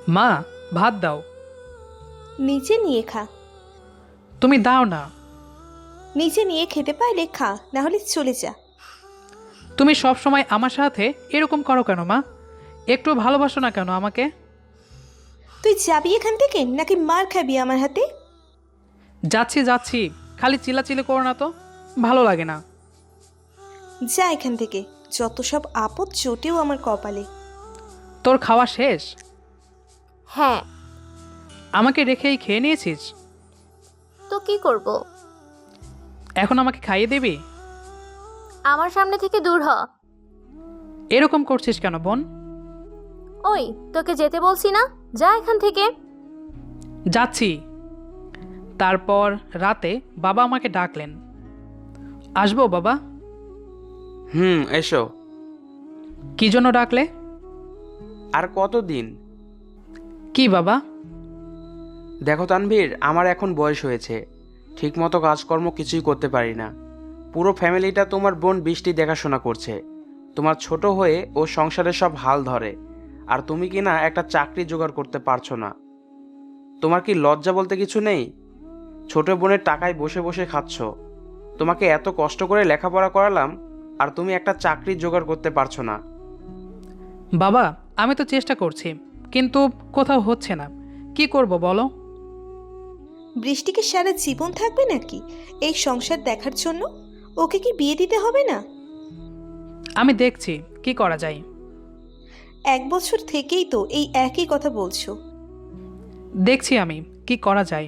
মা, ভাত দাও। নিচে নিয়ে খা। তুমি দাও না। নিচে নিয়ে খেতে পারলে খা, না হলে চলে যা। তুমি সব সময় আমার সাথে এরকম করো কেন মা? একটু ভালোবাসো না কেন আমাকে? তুই যাবি এখান থেকে নাকি মার খাবি আমার হাতে? যাচ্ছি যাচ্ছি, খালি চিল্লাচিল্লি করো না তো, ভালো লাগে না। যা এখান থেকে, যত সব আপদ চোটেও আমার কপালে। তোর খাওয়া শেষ? হ্যাঁ। আমাকে রেখেই খেয়ে নিয়েছিস? তো কি করব? এখন আমাকে খাইয়ে দিবি? আমার সামনে থেকে দূর হ। এরকম করছিস কেন বোন? ওই, তোকে যেতে বলছি না, যা এখান থেকে। যাচ্ছি। তারপর রাতে বাবা আমাকে ডাকলেন। আসবো বাবা? এসো। কি জন্য ডাকলে? আর কতদিন? কি বাবা? দেখো তানভীর, আমার এখন বয়স হয়েছে, ঠিকমতো কাজকর্ম কিছুই করতে পারি না। পুরো ফ্যামিলিটা তোমার বোন বৃষ্টি দেখাশোনা করছে। তোমার ছোট হয়ে ও সংসারের সব হাল ধরে, আর তুমি কি না একটা চাকরি জোগাড় করতে পারছো না? তোমার কি লজ্জা বলতে কিছু নেই? ছোট বোনের টাকায় বসে বসে খাচ্ছ। তোমাকে এত কষ্ট করে লেখাপড়া করালাম, আর তুমি একটা চাকরি জোগাড় করতে পারছো না। বাবা, আমি তো চেষ্টা করছি, কিন্তু কোথাও হচ্ছে না। কি করব বলো? বৃষ্টিকে সারা জীবন থাকবে নাকি এই সংসার দেখার জন্য? ওকে কি বিয়ে দিতে হবে না? আমি দেখছি কি করা যায়। 1 বছর থেকেই তো এই একই কথা বলছো। দেখছি আমি কি করা যায়।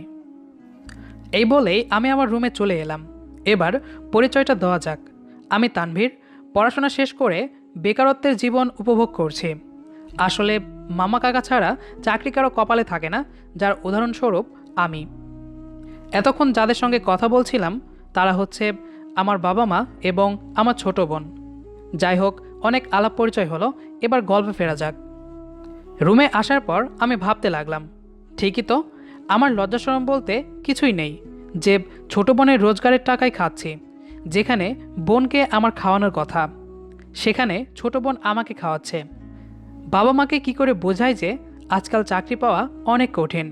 এই বলেই আমি আমার রুমে চলে এলাম। এবার পরিচয়টা দেওয়া যাক। আমি তানভীর, পড়াশোনা শেষ করে বেকারত্বের জীবন উপভোগ করছি। আসলে মামা কাকা ছাড়া চাকরি কারো কপালে থাকে না, যার উদাহরণস্বরূপ আমি। এতক্ষণ যাদের সঙ্গে কথা বলছিলাম তারা হচ্ছে আমার বাবা মা এবং আমার ছোট বোন। যাই হোক, অনেক আলাপ পরিচয় হলো, এবার গল্পে ফেরা যাক। রুমে আসার পর আমি ভাবতে লাগলাম, ঠিকই তো, আমার লজ্জাশরম বলতে কিছুই নেই যে ছোট বোনের রোজগারের টাকায় খাচ্ছি। যেখানে বোনকে আমার খাওয়ানোর কথা, সেখানে ছোট বোন আমাকে খাওয়াচ্ছে। বাবা মাকে কি করে বোঝায় যে আজকাল চাকরি পাওয়া অনেক কঠিন,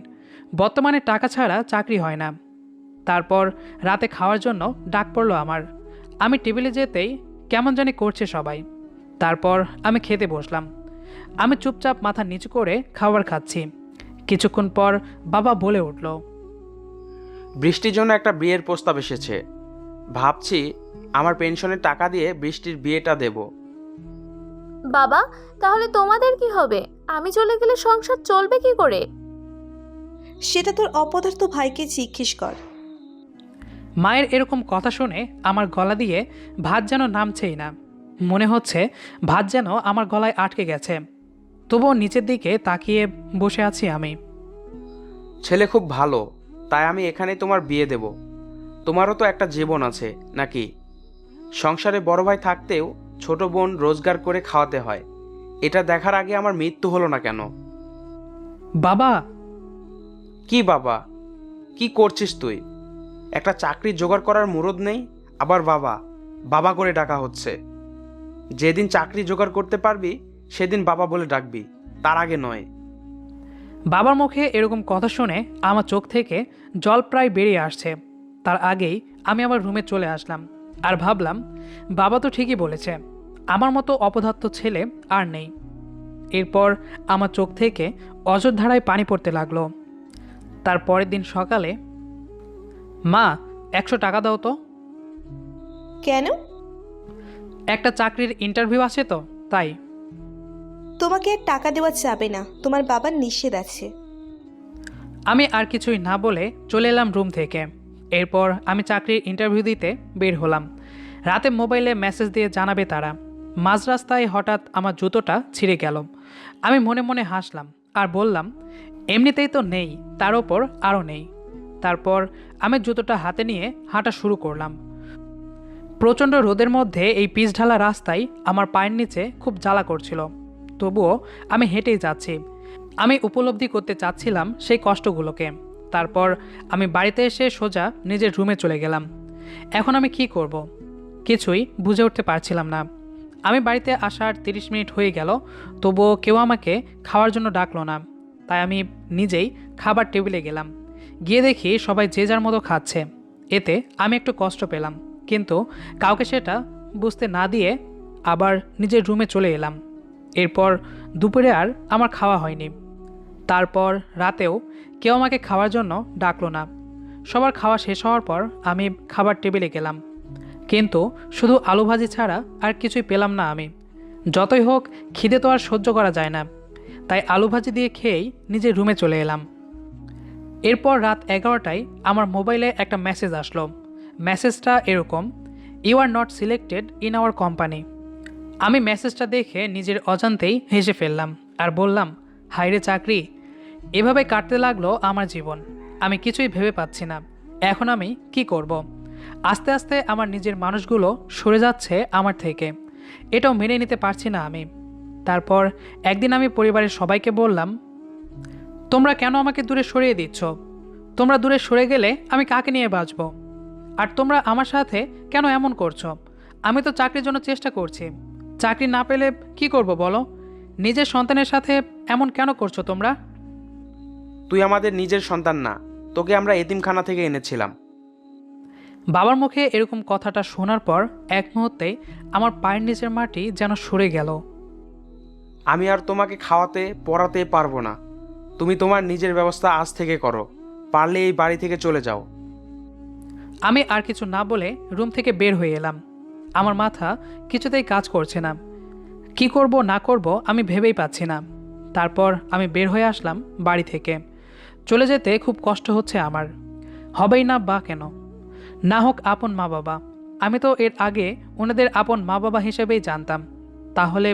বর্তমানে টাকা ছাড়া চাকরি হয় না। তারপর রাতে খাওয়ার জন্য ডাক পড়লো আমার। আমি টেবিলে যেতেই কেমন জানি করছে সবাই। তারপর আমি খেতে বসলাম। আমি চুপচাপ মাথা নিচু করে খাবার খাচ্ছি। কিছুক্ষণ পর বাবা বলে উঠল, বৃষ্টির জন্য একটা বিয়ের প্রস্তাব এসেছে। ভাবছি আমার পেনশনের টাকা দিয়ে বৃষ্টির বিয়েটা দেব। বাবা, তাহলে তোমাদের কি হবে? আমি চলে গেলে সংসার চলবে কি করে? সেটা তোর অপদার্থ ভাইকে জিজ্ঞেস কর। মায়ের এরকম কথা শুনে আমার গলা দিয়ে ভাত যেন নামছেই না। মনে হচ্ছে ভাত যেন আমার গলায় আটকে গেছে। তবুও নিচের দিকে তাকিয়ে বসে আছি আমি। ছেলে খুব ভালো, তাই আমি এখানে তোমার বিয়ে দেব। তোমারও তো একটা জীবন আছে নাকি? সংসারে বড় ভাই থাকতেও ছোট বোন রোজগার করে খাওয়াতে হয়। এটা দেখার আগে আমার মৃত্যু হলো না কেন? বাবা! কি বাবা? কি করছিস তুই? একটা চাকরি জোগাড় করার মুরদ নেই, আবার বাবা বাবা করে ডাকা হচ্ছে। যেদিন চাকরি জোগাড় করতে পারবি সেদিন বাবা বলে ডাকবি, তার আগে নয়। বাবার মুখে এরকম কথা শুনে আমার চোখ থেকে জল প্রায় বেরিয়ে আসছে। তার আগেই আমি আমার রুমে চলে আসলাম আর ভাবলাম, বাবা তো ঠিকই বলেছে, আমার মতো অপদার্থ ছেলে আর নেই। এরপর আমার চোখ থেকে অঝোরধারায় পানি পড়তে লাগলো। তার পরের দিন সকালে, মা, 100 টাকা দাও তো। কেন? একটা চাকরির ইন্টারভিউ আছে তো, তাই। তোমাকে আর টাকা দেওয়া যাবে না, তোমার বাবার নিষেধ আছে। আমি আর কিছুই না বলে চলে এলাম রুম থেকে। এরপর আমি চাকরির ইন্টারভিউ দিতে বের হলাম। রাতে মোবাইলে মেসেজ দিয়ে জানাবে তারা। মাঝ রাস্তায় হঠাৎ আমার জুতোটা ছিঁড়ে গেল। আমি মনে মনে হাসলাম আর বললাম, এমনিতেই তো নেই, তার ওপর আরও নেই। তারপর আমি জুতোটা হাতে নিয়ে হাঁটা শুরু করলাম। প্রচণ্ড রোদের মধ্যে এই পিচ ঢালা রাস্তায় আমার পায়ের নিচে খুব জ্বালা করছিল। তবুও আমি হেঁটেই যাচ্ছি। আমি উপলব্ধি করতে চাচ্ছিলাম সেই কষ্টগুলোকে। তারপর আমি বাড়িতে এসে সোজা নিজের রুমে চলে গেলাম। এখন আমি কি করব? কিছুই বুঝে উঠতে পারছিলাম না। আমি বাড়িতে আসার 30 মিনিট হয়ে গেল, তবুও কেউ আমাকে খাওয়ার জন্য ডাকলো না। তাই আমি নিজেই খাবার টেবিলে গেলাম। গিয়ে দেখি সবাই যে যার মতো খাচ্ছে। এতে আমি একটু কষ্ট পেলাম, কিন্তু কাউকে সেটা বুঝতে না দিয়ে আবার নিজের রুমে চলে এলাম। এরপর দুপুরে আর আমার খাওয়া হয়নি। তারপর রাতেও কেউ আমাকে খাওয়ার জন্য ডাকলো না। সবার খাওয়া শেষ হওয়ার পর আমি খাবার টেবিলে গেলাম, কিন্তু শুধু আলু ভাজি ছাড়া আর কিছুই পেলাম না আমি। যতই হোক খিদে তো আর সহ্য করা যায় না, তাই আলু ভাজি দিয়ে খেয়েই নিজের রুমে চলে এলাম। এরপর রাত 11টায় আমার মোবাইলে একটা মেসেজ আসলো। মেসেজটা এরকম: you are not selected in our company. আমি মেসেজটা দেখে নিজের অজান্তেই হেসে ফেললাম আর বললাম, হায়রে চাকরি! এভাবে কাটতে লাগলো আমার জীবন। আমি কিছুই ভেবে পাচ্ছি না এখন আমি কি করব। আস্তে আস্তে আমার নিজের মানুষগুলো সরে যাচ্ছে আমার থেকে, এটাও মেনে নিতে পারছি না আমি। তারপর একদিন আমি পরিবারের সবাইকে বললাম, তোমরা কেন আমাকে দূরে সরিয়ে দিচ্ছ? তোমরা দূরে সরে গেলে আমি কাকে নিয়ে বাঁচব? আর তোমরা আমার সাথে কেন এমন করছো? আমি তো চাকরির জন্য চেষ্টা করছি, চাকরি না পেলে কি করব বলো? নিজের সন্তানের সাথে এমন কেন করছো তোমরা? তুই আমাদের নিজের সন্তান না, তোকে আমরা এতিমখানা থেকে এনেছিলাম। বাবার মুখে এরকম কথাটা শোনার পর এক মুহূর্তেই আমার পায়ের নিচের মাটি যেন সরে গেল। আমি আর তোমাকে খাওয়াতে পড়াতে পারবো না। তুমি তোমার নিজের ব্যবস্থা আজ থেকে করো, পারলে এই বাড়ি থেকে চলে যাও। আমি আর কিছু না বলে রুম থেকে বের হয়ে এলাম। আমার মাথা কিছুতেই কাজ করছে না, কি করব না করব আমি ভেবেই পাচ্ছি না। তারপর আমি বের হয়ে আসলাম বাড়ি থেকে। চলে যেতে খুব কষ্ট হচ্ছে আমার, হবেই না বা কেন? না হোক আপন মা বাবা, আমি তো এর আগে ওনাদের আপন মা বাবা হিসেবেই জানতাম, তাহলে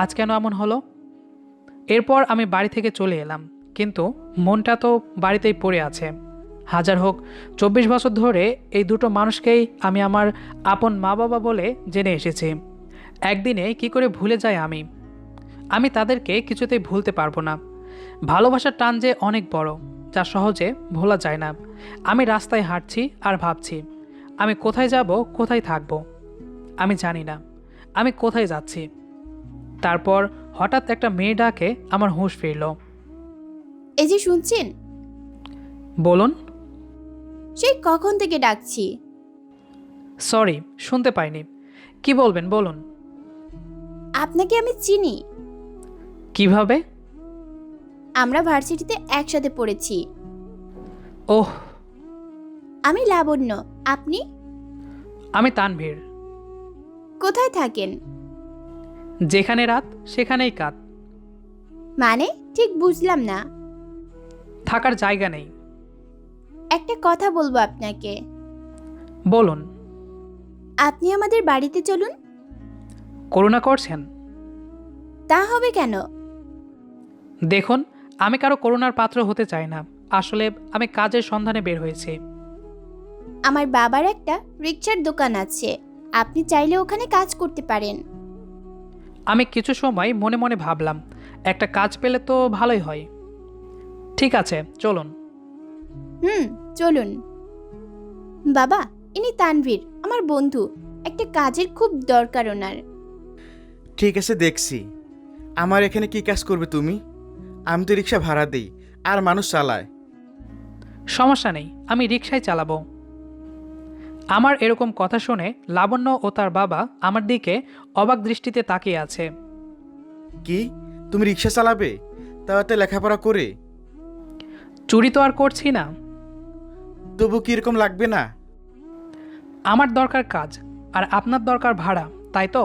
আজ কেন এমন হলো? এরপর আমি বাড়ি থেকে চলে এলাম, কিন্তু মনটা তো বাড়িতেই পড়ে আছে। হাজার হোক 24 বছর ধরে এই দুটো মানুষকেই আমি আমার আপন মা বাবা বলে জেনে এসেছি। একদিনে কি করে ভুলে যাই আমি তাদেরকে কিছুতেই ভুলতে পারবো না। ভালোবাসার টান যে অনেক বড়, যা সহজে ভোলা যায় না। আমি রাস্তায় হাঁটছি আর ভাবছি, আমি কোথায় যাব, কোথায় থাকব। আমি জানি না আমি কোথায় যাচ্ছি। তারপর হঠাৎ একটা মেয়ে ডাকে আমার হুঁশ ফিরল। এই যে শুনছেন, বলুন। সেই কখন থেকে ডাকছি। সরি, শুনতে পাইনি। কি বলবেন বলুন। আপনাকে আমি চিনি। কিভাবে? আমরা ভার্সিটিতে একসাথে পড়েছি। ওহ, আমি লাবণ্য, আপনি? আমি তানভীর। কোথায় থাকেন? যেখানে রাত সেখানেই কাত। মানে ঠিক বুঝলাম না। থাকার জায়গা নেই। একটা কথা বলবো আপনাকে। বলুন। আপনি আমাদের বাড়িতে চলুন। করুণা করছেন? তা হবে কেন? দেখুন, আমি কারো করুণার পাত্র হতে চাই না। আসলে আমি কাজের সন্ধানে বের হয়েছি। আমার বাবার একটা রিকশার দোকান আছে, আপনি চাইলে ওখানে কাজ করতে পারেন। আমি কিছু সময় মনে মনে ভাবলাম, একটা কাজ পেলে তো ভালোই হয়। ঠিক আছে, চলুন। চলুন। বাবা, ইনি তানভীর, আমার বন্ধু। একটা কাজের খুব দরকার ওনার। ঠিক আছে, দেখছি। আমার এখানে কি কাজ করবে তুমি? আমি তো রিক্সা ভাড়া দিই আর মানুষ চালায়। সমস্যা নেই, আমি রিকশায় চালাবো। আমার এরকম কথা শুনে লাবণ্য ও তার বাবা আমার দিকে অবাক দৃষ্টিতে তাকিয়ে আছে। কি, তুমি রিক্সা চালাবে? তাও একটা লেখাপড়া করে? চুরি তো আর করছি না। তবু কিরকম লাগবে না? আমার দরকার কাজ, আর আপনার দরকার ভাড়া, তাই তো?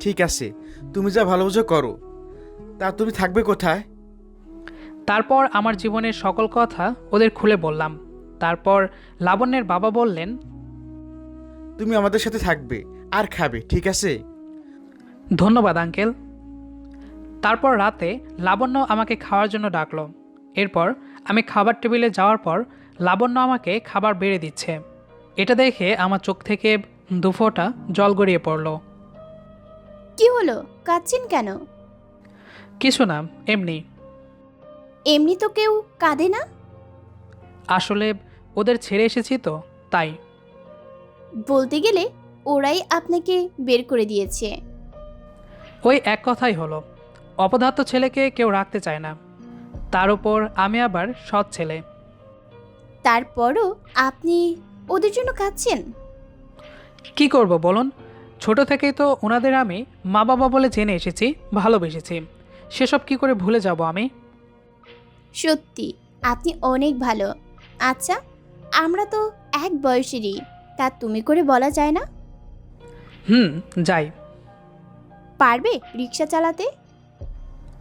ঠিক আছে, তুমি যা ভালো বুঝো করো। তা তুমি থাকবে কোথায়? তারপর আমার জীবনের সকল কথা ওদের খুলে বললাম। তারপর লাবণ্যের বাবা বললেন, তুমি আমাদের সাথে থাকবে আর খাবে, ঠিক আছে? ধন্যবাদ আঙ্কেল। তারপর রাতে লাবণ্য আমাকে খাওয়ার জন্য ডাকলো। এরপর আমি খাবার টেবিলে যাওয়ার পর লাবণ্য আমাকে খাবার বেড়ে দিচ্ছে। এটা দেখে আমার চোখ থেকে দুফোঁটা জল গড়িয়ে পড়ল। কি হলো, কাঁদছেন কেন? কিছু না, এমনি। এমনি তো কেউ কাঁদে না। আসলে ওদের ছেড়ে এসেছি তো, তাই। বলতে গেলে ওরাই আপনাকে বের করে দিয়েছে। ওই এক কথাই হলো, অপদার্থ ছেলেকে কেউ রাখতে চায় না। তার উপর আমি আবার সৎ ছেলে। তারপরও আপনি ওদের জন্য কাঁদছেন? কি করব বলুন, ছোট থেকেই তো ওনাদের আমি মা বাবা বলে জেনে এসেছি, ভালোবেসেছি। সেসব কি করে ভুলে যাব আমি? সত্যি আপনি অনেক ভালো। আচ্ছা, আমরা তো এক বয়সেরই, তা তুমি করে বলা যায় না? যাই। পারবে রিক্সা চালাতে?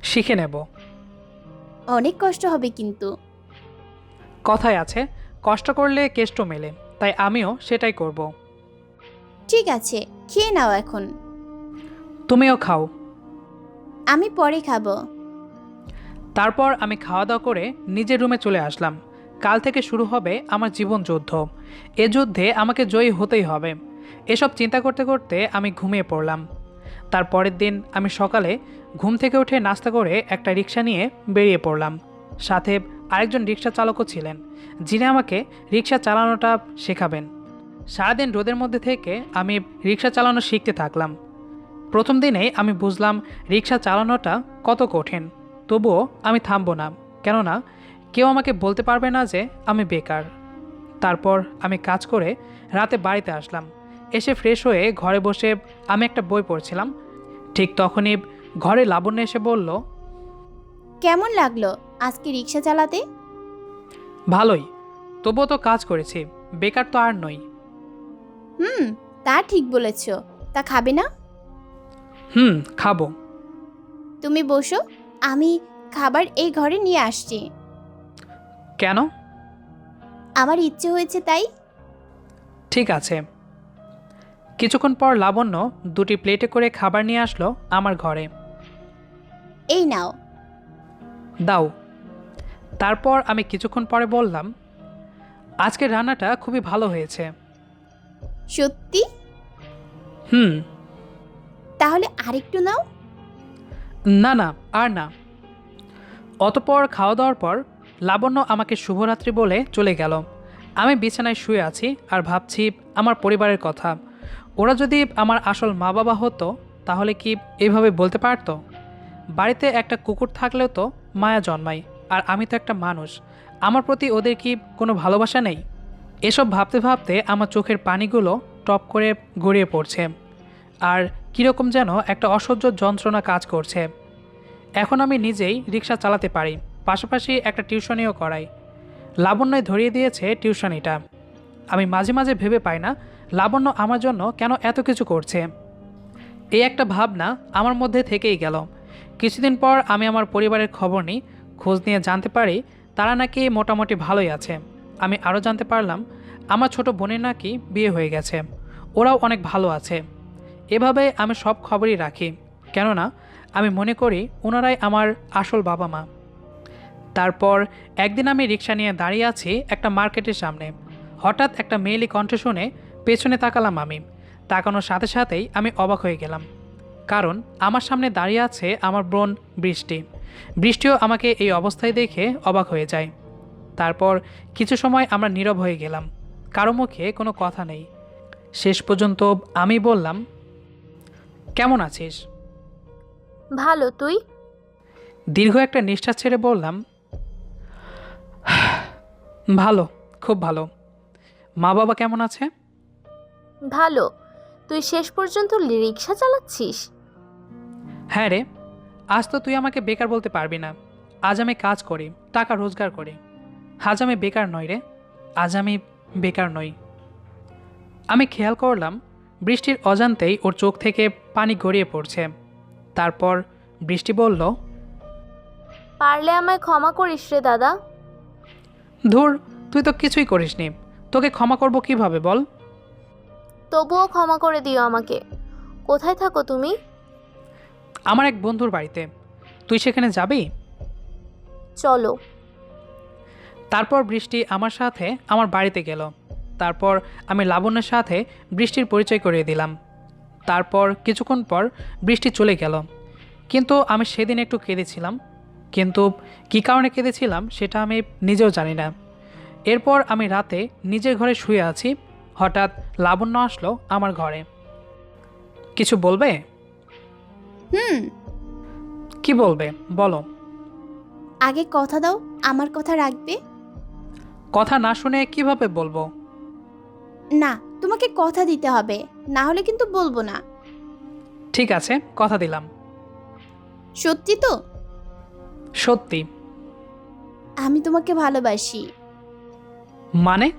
শিখে নেব। অনেক কষ্ট হবে কিন্তু। কথায় আছে, কষ্ট করলে কেষ্ট মেলে, তাই আমিও সেটাই করব। ঠিক আছে, খেয়ে নাও এখন। তুমিও খাও। আমি পরে খাবো। তারপর আমি খাওয়া দাওয়া করে নিজের রুমে চলে আসলাম। কাল থেকে শুরু হবে আমার জীবন যুদ্ধ। এ যুদ্ধে আমাকে জয়ী হতেই হবে। এসব চিন্তা করতে করতে আমি ঘুমিয়ে পড়লাম। তার পরের দিন আমি সকালে ঘুম থেকে উঠে নাস্তা করে একটা রিক্সা নিয়ে বেরিয়ে পড়লাম। সাথে আরেকজন রিক্সা চালকও ছিলেন, যিনি আমাকে রিক্সা চালানোটা শেখাবেন। সারাদিন রোদের মধ্যে থেকে আমি রিক্সা চালানো শিখতে থাকলাম। প্রথম দিনেই আমি বুঝলাম রিক্সা চালানোটা কত কঠিন। তবুও আমি থামবো না, কেননা কেউ আমাকে বলতে পারবে না যে আমি বেকার। তারপর আমি কাজ করে রাতে বাড়িতে আসলাম। এসে ফ্রেশ হয়ে ঘরে বসে আমি একটা বই পড়ছিলাম। ঠিক তখনই ঘরে লাবণ্য এসে বলল, কেমন লাগলো আজকে রিক্সা চালাতে? ভালোই, তবুও তো কাজ করেছি, বেকার তো আর নই। তা ঠিক বলেছ। তা খাবে না? খাবো। তুমি বসো, আমি খাবার এই ঘরে নিয়ে আসছি। কেন? আমার ইচ্ছে হয়েছে তাই। ঠিক আছে। কিছুক্ষণ পর লাবণ্য দুটি প্লেটে করে খাবার নিয়ে আসলো আমার ঘরে। এই নাও। দাও। তারপর আমি কিছুক্ষণ পরে বললাম, আজকের রান্নাটা খুবই ভালো হয়েছে। সত্যি? হুম। তাহলে আরেকটু নাও। না না, আর না। অতপর খাওয়া দাওয়ার পর লাবণ্য আমাকে শুভরাত্রি বলে চলে গেল। আমি বিছানায় শুয়ে আছি আর ভাবছি আমার পরিবারের কথা। ওরা যদি আমার আসল মা বাবা হতো তাহলে কি এভাবে বলতে পারতো? বাড়িতে একটা কুকুর থাকলেও তো মায়া জন্মায়, আর আমি তো একটা মানুষ। আমার প্রতি ওদের কি কোনো ভালোবাসা নেই? এসব ভাবতে ভাবতে আমার চোখের পানিগুলো টপ করে গড়িয়ে পড়ছে, আর কীরকম যেন একটা অসহ্য যন্ত্রণা কাজ করছে। এখন আমি নিজেই রিক্সা চালাতে পারি, পাশাপাশি একটা টিউশনিও করাই। লাবণ্যই ধরিয়ে দিয়েছে টিউশনিটা। আমি মাঝে মাঝে ভেবে পাই না লাবণ্য আমার জন্য কেন এত কিছু করছে। এই একটা ভাবনা আমার মধ্যে থেকেই গেল। কিছুদিন পর আমি আমার পরিবারের খবর নিই, খোঁজ নিয়ে জানতে পারি তারা নাকি মোটামুটি ভালোই আছে। আমি আরও জানতে পারলাম আমার ছোট বোনের নাকি বিয়ে হয়ে গেছে, ওরাও অনেক ভালো আছে। এভাবে আমি সব খবরই রাখি, কেননা আমি মনে করি ওনারাই আমার আসল বাবা মা। তারপর একদিন আমি রিক্সা নিয়ে দাঁড়িয়ে আছি একটা মার্কেটের সামনে। হঠাৎ একটা মেয়েলি কণ্ঠ শুনে পেছনে তাকালাম আমি। তাকানোর সাথে সাথেই আমি অবাক হয়ে গেলাম, কারণ আমার সামনে দাঁড়িয়ে আছে আমার বোন বৃষ্টি। বৃষ্টিও আমাকে এই অবস্থায় দেখে অবাক হয়ে যায়। তারপর কিছু সময় আমরা নীরব হয়ে গেলাম, কারো মুখে কোনো কথা নেই। শেষ পর্যন্ত আমি বললাম, কেমন আছিস? ভালো, তুই? দীর্ঘ একটা নিঃশ্বাস ছেড়ে বললাম, ভালো, খুব ভালো। মা বাবা কেমন আছে? ভালো। তুই শেষ পর্যন্ত রিক্সা চালাচ্ছিস? হ্যাঁ রে, আজ তো তুই আমাকে বেকার বলতে পারবি না। আজ আমি কাজ করি, টাকা রোজগার করি। আজ আমি বেকার নই রে, আজ আমি বেকার নই। আমি খেয়াল করলাম বৃষ্টির অজান্তেই ওর চোখ থেকে পানি গড়িয়ে পড়ছে। তারপর বৃষ্টি বলল, পারলে আমায় ক্ষমা করিস রে দাদা। ধুর, তুই তো কিছুই করিসনি, তোকে ক্ষমা করব কিভাবে বল? তবুও ক্ষমা করে দিও আমাকে। কোথায় থাকো তুমি? আমার এক বন্ধুর বাড়িতে, তুই সেখানে যাবি? চলো। তারপর বৃষ্টি আমার সাথে আমার বাড়িতে গেল। তারপর আমি লাবণ্যের সাথে বৃষ্টির পরিচয় করিয়ে দিলাম। তারপর কিছুক্ষণ পর বৃষ্টি চলে গেল, কিন্তু আমি সেদিন একটু কেঁদেছিলাম। কিন্তু কী কারণে কেঁদেছিলাম সেটা আমি নিজেও জানি না। এরপর আমি রাতে নিজের ঘরে শুয়ে আছি, হঠাৎ লাবণ্য আসলো আমার ঘরে। কিছু বলবে? হুম। কি বলবে বলো? আগে কথা দাও আমার কথা রাখবে। কথা না শুনে কিভাবে বলবো? না, তোমাকে কথা দিতে হবে, না হলে কিন্তু বলবো না। ঠিক আছে, কথা দিলাম। সত্যি তো? সত্যি। আমি তোমাকে ভালোবাসি। মানে?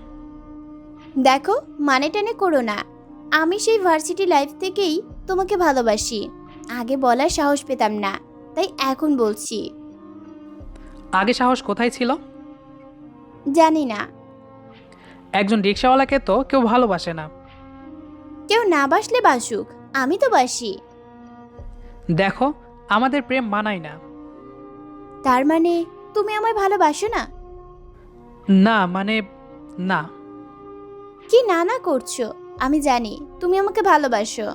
দেখো, মানে টেনে করো না। আমি সেই ভার্সিটি লাইফ থেকেই তোমাকে ভালোবাসি। আগে বলার সাহস পেতাম না, তাই এখন বলছি। আগে সাহস কোথায় ছিল? জানি না। একজন রিক্সাওয়ালাকে তো কেউ ভালোবাসে না। কেউ না বাসলে বাসুক, আমি তো বাসি। দেখো, আমাদের প্রেম মানায় না। তার মানে তুমি আমায় ভালোবাসো না? না মানে না। কি না না করছো? আমি জানি তুমি আমাকে ভালোবাসো।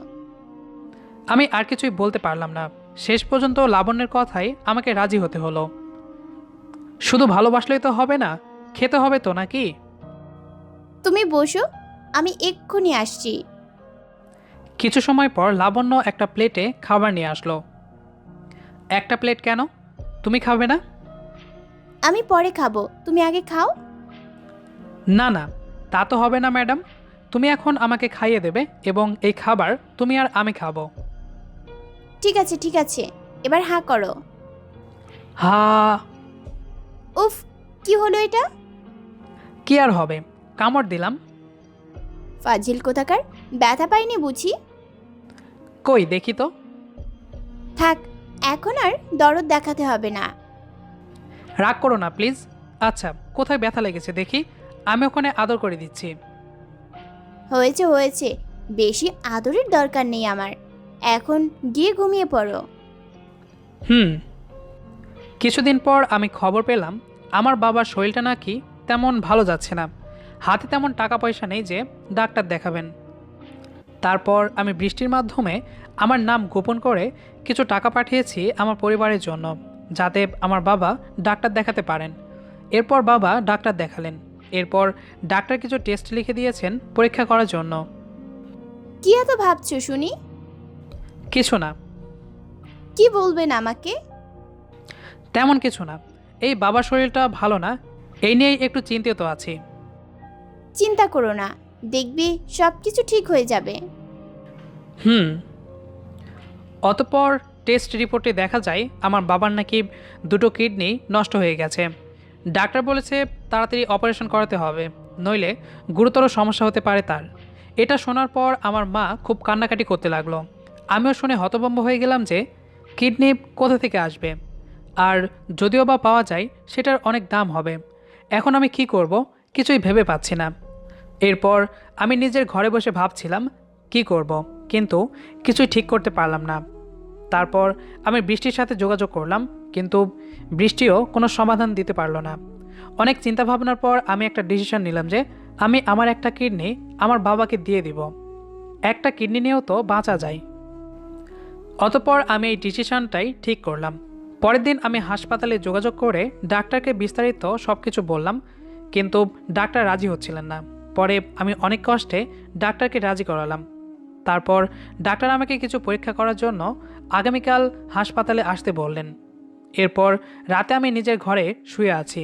আমি আর কিছুই বলতে পারলাম না। শেষ পর্যন্ত লাবণ্যের কথাই আমাকে রাজি হতে হলো। শুধু ভালোবাসলেই তো হবে না, খেতে হবে তো নাকি? তুমি বসো, আমি এক্ষুনি আসছি। কিছু সময় পর লাবণ্য একটা প্লেটে খাবার নিয়ে আসলো। একটা প্লেট কেন? তুমি খাবে না? আমি পরে খাবো, তুমি আগে খাও। না না, তা তো হবে না ম্যাডাম। তুমি এখন আমাকে খাইয়ে দেবে এবং এই খাবার তুমি আর আমি খাবো। ঠিক আছে ঠিক আছে, এবার হাঁ করো। হা। উফ, কি হলো এটা? কি আর হবে, কামড় দিলাম। ফাজিল কোথাকার, ব্যথা পাইনি বুঝি? কই দেখি তো। থাক, এখন আর দরদ দেখাতে হবে না। রাগ করো না প্লিজ। আচ্ছা, কোথায় ব্যথা লেগেছে দেখি, আমি ওখানে আদর করে দিচ্ছি। হয়েছে হয়েছে, বেশি আদরের দরকার নেই আমার। এখন গিয়ে ঘুমিয়ে পড়ো। হুম। কিছুদিন পর আমি খবর পেলাম আমার বাবার শরীরটা নাকি তেমন ভালো যাচ্ছে না। হাতে তেমন টাকা পয়সা নেই যে ডাক্তার দেখাবেন। তারপর আমি বৃষ্টির মাধ্যমে আমার নাম গোপন করে কিছু টাকা পাঠিয়েছি আমার পরিবারের জন্য, যাতে আমার বাবা ডাক্তার দেখাতে পারেন। এরপর বাবা ডাক্তার দেখালেন। এরপর ডাক্তার কিছু টেস্ট লিখে দিয়েছেন পরীক্ষা করার জন্য। কি এত ভাবছো শুনি? কিছু না। কি বলবেন আমাকে? তেমন কিছু না। এই বাবার শরীরটা ভালো না, এই নিয়েই একটু চিন্তিত আছি। চিন্তা করো না, দেখবি সব কিছু ঠিক হয়ে যাবে। হুম। অতঃপর টেস্ট রিপোর্টে দেখা যায় আমার বাবার নাকি দুটো কিডনি নষ্ট হয়ে গেছে। ডাক্তার বলেছে তাড়াতাড়ি অপারেশন করাতে হবে, নইলে গুরুতর সমস্যা হতে পারে তার। এটা শোনার পর আমার মা খুব কান্নাকাটি করতে লাগলো। আমিও শুনে হতভম্ব হয়ে গেলাম যে কিডনি কোথা থেকে আসবে, আর যদিও বা পাওয়া যায় সেটার অনেক দাম হবে। এখন আমি কি করব কিছুই ভেবে পাচ্ছি না। এরপর আমি নিজের ঘরে বসে ভাবছিলাম কি করব, কিন্তু কিছুই ঠিক করতে পারলাম না। তারপর আমি বৃষ্টির সাথে যোগাযোগ করলাম, কিন্তু বৃষ্টিও কোনো সমাধান দিতে পারলো না। অনেক চিন্তা ভাবনার পর আমি একটা ডিসিশন নিলাম যে আমি আমার একটা কিডনি আমার বাবাকে দিয়ে দিব। একটা কিডনি নিয়েও তো বাঁচা যায়। অতঃপর আমি এই ডিসিশনটাই ঠিক করলাম। পরের দিন আমি হাসপাতালে যোগাযোগ করে ডাক্তারকে বিস্তারিত সব কিছু বললাম, কিন্তু ডাক্তার রাজি হচ্ছিলেন না। পরে আমি অনেক কষ্টে ডাক্তারকে রাজি করালাম। তারপর ডাক্তার আমাকে কিছু পরীক্ষা করার জন্য আগামীকাল হাসপাতালে আসতে বললেন। এরপর রাতে আমি নিজের ঘরে শুয়ে আছি।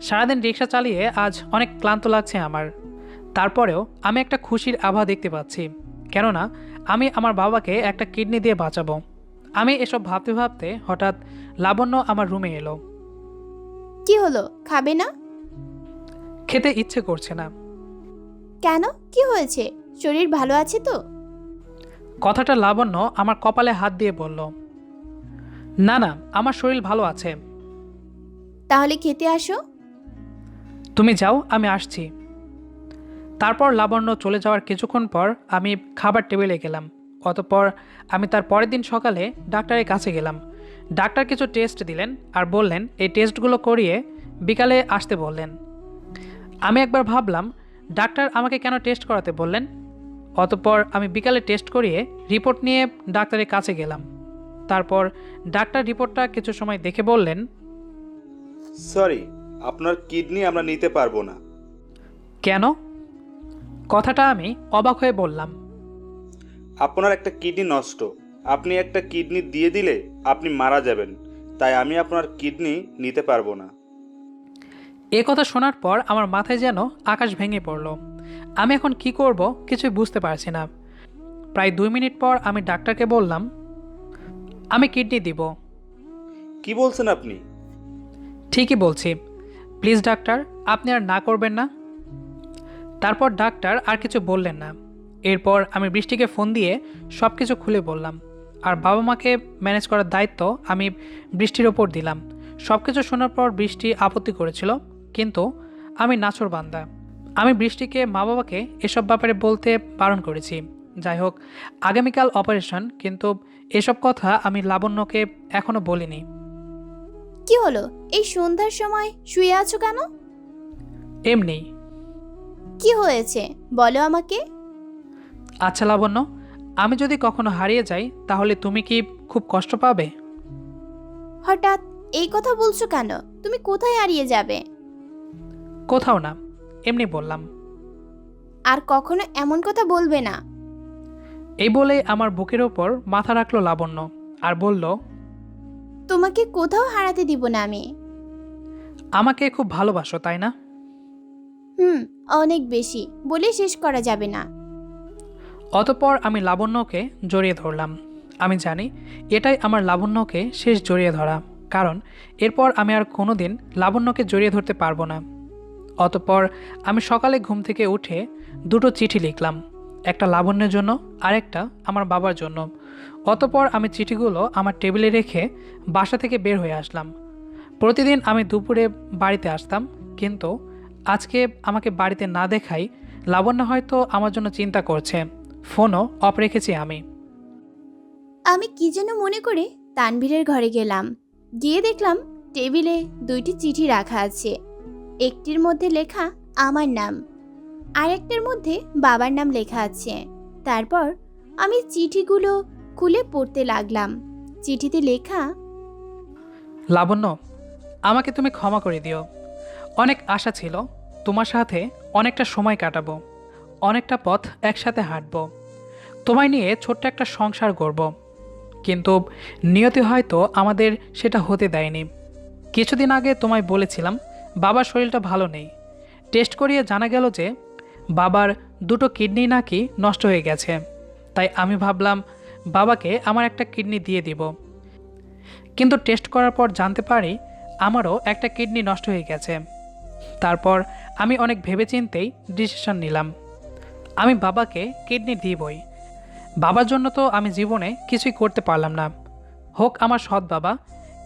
সারাদিন রিক্সা চালিয়ে আজ অনেক ক্লান্ত লাগছে আমার। তারপরেও আমি একটা খুশির আভা দেখতে পাচ্ছি, কেননা আমি আমার বাবাকে একটা কিডনি দিয়ে বাঁচাবো। আমি এসব ভাবতে ভাবতে হঠাৎ লাবণ্য আমার রুমে এলো। কি হলো, খাবে না? খেতে ইচ্ছে করছে না। কেন, কি হয়েছে? শরীর ভালো আছে তো? কথাটা লাবণ্য আমার কপালে হাত দিয়ে বলল। না না, আমার শরীর ভালো আছে। তাহলে খেতে আসো। তুমি যাও, আমি আসছি। তারপর লাবণ্য চলে যাওয়ার কিছুক্ষণ পর আমি খাবার টেবিলে গেলাম। অতঃপর আমি তার পরের দিন সকালে ডাক্তারের কাছে গেলাম। ডাক্তার কিছু টেস্ট দিলেন আর বললেন এই টেস্টগুলো করিয়ে বিকালে আসতে বললেন। আমি একবার ভাবলাম ডাক্তার আমাকে কেন টেস্ট করাতে বললেন। অতঃপর আমি বিকালে টেস্ট করিয়ে রিপোর্ট নিয়ে ডাক্তারের কাছে গেলাম। তারপর ডাক্তার রিপোর্টটা কিছু সময় দেখে বললেন, সরি, আপনার কিডনি আমরা নিতে পারবো না। কেন? কথাটা আমি অবাক হয়ে বললাম। আপনার একটা কিডনি নষ্ট, আপনি একটা কিডনি দিয়ে দিলে আপনি মারা যাবেন, তাই আমি আপনার কিডনি নিতে পারবো না। এ কথা শোনার পর আমার মাথায় যেন আকাশ ভেঙে পড়ল। আমি এখন কি করব কিছুই বুঝতে পারছি না। প্রায় 2 মিনিট পর আমি ডাক্তারকে বললাম, আমি কিডনি দিব। কি বলছেন আপনি? ঠিকই বলছি, প্লিজ ডাক্তার, আপনি আর না করবেন না। তারপর ডাক্তার আর কিছু বললেন না। এরপর আমি বৃষ্টিকে ফোন দিয়ে সব কিছু খুলে বললাম, আর বাবা মাকে ম্যানেজ করার দায়িত্ব আমি বৃষ্টির ওপর দিলাম। সব কিছু শোনার পর বৃষ্টি আপত্তি করেছিল, কিন্তু আমি নাছোড়বান্দা। আমি বৃষ্টিকে মা বাবাকে এসব ব্যাপারে বলতে বারণ করেছি। যাই হোক, আগামীকাল অপারেশন, কিন্তু এসব কথা আমি লাবণ্যকে এখনও বলিনি। কি হলো, এই সন্ধ্যার সময় শুয়ে আছো কেন? এমনি। কি হয়েছে বলো আমাকে। আচ্ছা লাবণ্য, আমি যদি কখনো হারিয়ে যাই তাহলে তুমি কি খুব কষ্ট পাবে? হঠাৎ এই কথা বলছো কেন? তুমি কোথায় হারিয়ে যাবে? কোথাও না, এমনি বললাম। আর কখনো এমন কথা বলবে না। এই বলে আমার বুকের ওপর মাথা রাখলো লাবণ্য আর বলল, তোমাকে কোথাও হারাতে দিব না আমি। আমাকে খুব ভালোবাসো তাই না? অনেক বেশি, বলে শেষ করা যাবে না। অতঃপর আমি লাবণ্যকে জড়িয়ে ধরলাম। আমি জানি এটাই আমার লাবণ্যকে শেষ জড়িয়ে ধরা, কারণ এরপর আমি আর কোনোদিন লাবণ্যকে জড়িয়ে ধরতে পারবো না। অতঃপর আমি সকালে ঘুম থেকে উঠে 2টো চিঠি লিখলাম, একটা লাবণ্যের জন্য আর একটা আমার বাবার জন্য। অতঃপর আমি চিঠিগুলো আমার টেবিলে রেখে বাসা থেকে বের হয়ে আসলাম। প্রতিদিন আমি দুপুরে বাড়িতে আসতাম, কিন্তু আজকে আমাকে বাড়িতে না দেখাই লাবণ্য হয়তো আমার জন্য চিন্তা করছে। ফোনও অফ রেখেছি আমি। আমি কি যেন মনে করে তানভীরের ঘরে গেলাম। গিয়ে দেখলাম টেবিলে 2টি চিঠি রাখা আছে। একটির মধ্যে লেখা আমার নাম, আর একটার মধ্যে বাবার নাম লেখা আছে। তারপর আমি চিঠিগুলো খুলে পড়তে লাগলাম। চিঠিতে লেখা, লাবণ্য, আমাকে তুমি ক্ষমা করে দিও। অনেক আশা ছিল তোমার সাথে অনেকটা সময় কাটাবো, অনেকটা পথ একসাথে হাঁটবো, তোমায় নিয়ে ছোট্ট একটা সংসার করব। কিন্তু নিয়তি হয়তো আমাদের সেটা হতে দেয়নি। কিছুদিন আগে তোমায় বলেছিলাম বাবার শরীরটা ভালো নেই। টেস্ট করিয়ে জানা গেল যে বাবার 2টো কিডনি নাকি নষ্ট হয়ে গেছে। তাই আমি ভাবলাম বাবাকে আমার একটা কিডনি দিয়ে দিব, কিন্তু টেস্ট করার পর জানতে পারি আমারও একটা কিডনি নষ্ট হয়ে গেছে। তারপর আমি অনেক ভেবেচিন্তেই ডিসিশন নিলাম, আমি বাবাকে কিডনি দিবই। বাবার জন্য তো আমি জীবনে কিছুই করতে পারলাম না, হোক আমার সৎ বাবা,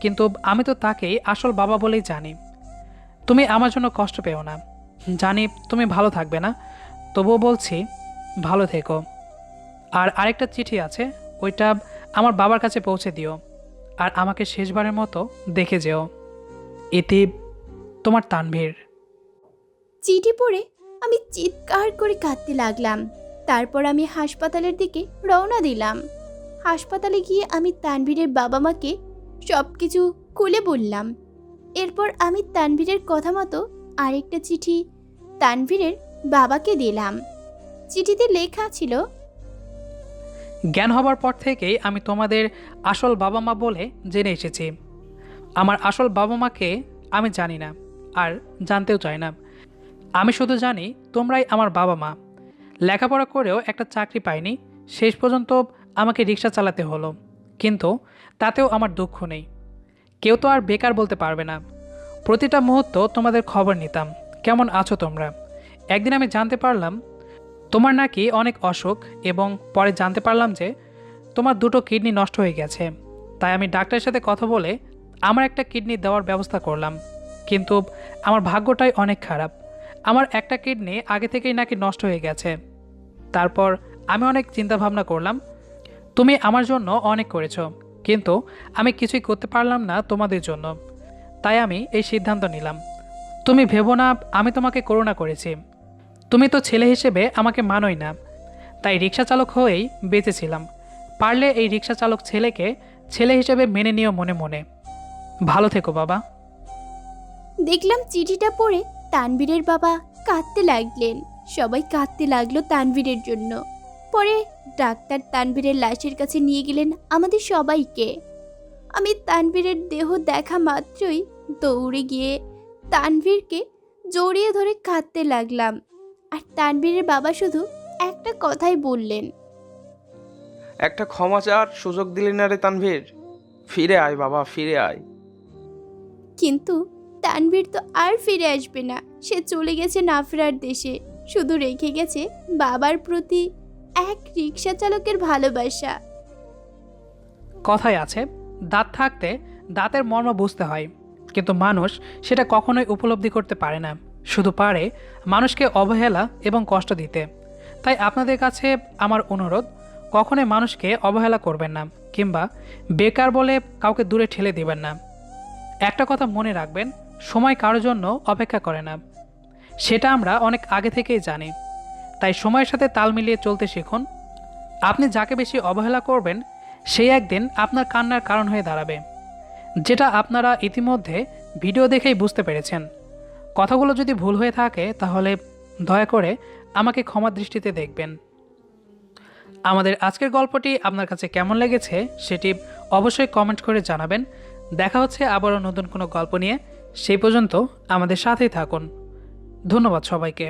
কিন্তু আমি তো তাকেই আসল বাবা বলেই জানি। তুমি আমার জন্য কষ্ট পেও না, জানি তুমি ভালো থাকবে না, তবুও বলছি ভালো থেকো। আর আরেকটা চিঠি আছে, ওইটা আমার বাবার কাছে পৌঁছে দিও, আর আমাকে শেষবারের মতো দেখে যেও। এতে তোমার তানভীর। চিঠি পড়ে আমি চিৎকার করে কাঁদতে লাগলাম। তারপর আমি হাসপাতালের দিকে রওনা দিলাম। হাসপাতালে গিয়ে আমি তানভীরের বাবা মাকে সব কিছু খুলে বললাম। এরপর আমি তানভীরের কথা মতো আরেকটা চিঠি তানভীরের বাবাকে দিলাম। চিঠিতে লেখা ছিল, জ্ঞান হবার পর থেকেই আমি তোমাদের আসল বাবা মা বলে জেনে এসেছি। আমার আসল বাবা মাকে আমি জানি না, আর জানতেও চাই না। আমি শুধু জানি তোমরাই আমার বাবা মা। লেখাপড়া করেও একটা চাকরি পাইনি, শেষ পর্যন্ত আমাকে রিক্সা চালাতে হলো, কিন্তু তাতেও আমার দুঃখ নেই। কেউ তো আর বেকার বলতে পারবে না। প্রতিটা মুহূর্ত তোমাদের খবর নিতাম, কেমন আছো তোমরা। একদিন আমি জানতে পারলাম তোমার নাকি অনেক অসুখ, এবং পরে জানতে পারলাম যে তোমার 2টো কিডনি নষ্ট হয়ে গেছে। তাই আমি ডাক্তারের সাথে কথা বলে আমার একটা কিডনি দেওয়ার ব্যবস্থা করলাম, কিন্তু আমার ভাগ্যটাই অনেক খারাপ। আমার একটা কিডনি আগে থেকেই নাকি নষ্ট হয়ে গেছে। তারপর আমি অনেক চিন্তাভাবনা করলাম। তুমি আমার জন্য অনেক করেছো, কিন্তু আমি কিছুই করতে পারলাম না তোমাদের জন্য। তাই আমি এই সিদ্ধান্ত নিলাম, তুমি ভেবো না আমি তোমাকে করুণা করেছি। তুমি তো ছেলে হিসেবে আমাকে মানোই না, তাই রিক্সা চালক হয়েই বেঁচেছিলাম। পারলে এই রিক্সা চালক ছেলেকে ছেলে হিসেবে মেনে নিও মনে মনে। ভালো থেকো বাবা। দেখলাম চিঠিটা পড়ে তানভীরের বাবা কাঁদতে লাগলেন। সবাই কাঁদতে লাগলো তানভীরের জন্য। পরে ডাক্তার তানভীরের লাশের কাছে নিয়ে গেলেন আমাদের সবাইকে। আমি তানভীরের দেহ দেখা মাত্রই দৌড়ে গিয়ে তানভীরকে জড়িয়ে ধরে কাঁদতে লাগলাম। আর তানভীরের বাবা শুধু একটা কথাই বললেন, একটা ক্ষমা চাওয়ার সুযোগ দিলি না রে তানভীর। ফিরে আয় বাবা, ফিরে আয়। কিন্তু তানভীর তো আর ফিরে আসবে না। সে চলে গেছে না ফেরার দেশে, শুধু রেখে গেছে বাবার প্রতি এক রিক্সা চালকের ভালোবাসা। কথায় আছে, দাঁত থাকতে দাঁতের মর্ম বুঝতে হয়, কিন্তু মানুষ সেটা কখনোই উপলব্ধি করতে পারে না, শুধু পারে মানুষকে অবহেলা এবং কষ্ট দিতে। তাই আপনাদের কাছে আমার অনুরোধ, কখনোই মানুষকে অবহেলা করবেন না, কিংবা বেকার বলে কাউকে দূরে ঠেলে দিবেন না। একটা কথা মনে রাখবেন, সময় কারোর জন্য অপেক্ষা করে না, সেটা আমরা অনেক আগে থেকেই জানি। তাই সময়ের সাথে তাল মিলিয়ে চলতে শিখুন। আপনি যাকে বেশি অবহেলা করবেন, সেই একদিন আপনার কান্নার কারণ হয়ে দাঁড়াবে, যেটা আপনারা ইতিমধ্যে ভিডিও দেখেই বুঝতে পেরেছেন। কথাগুলো যদি ভুল হয়ে থাকে তাহলে দয়া করে আমাকে ক্ষমা দৃষ্টিতে দেখবেন। আমাদের আজকের গল্পটি আপনার কাছে কেমন লেগেছে সেটি অবশ্যই কমেন্ট করে জানাবেন। দেখা হচ্ছে আবারও নতুন কোনো গল্প নিয়ে। সেই পর্যন্ত আমাদের সাথেই থাকুন। ধন্যবাদ সবাইকে।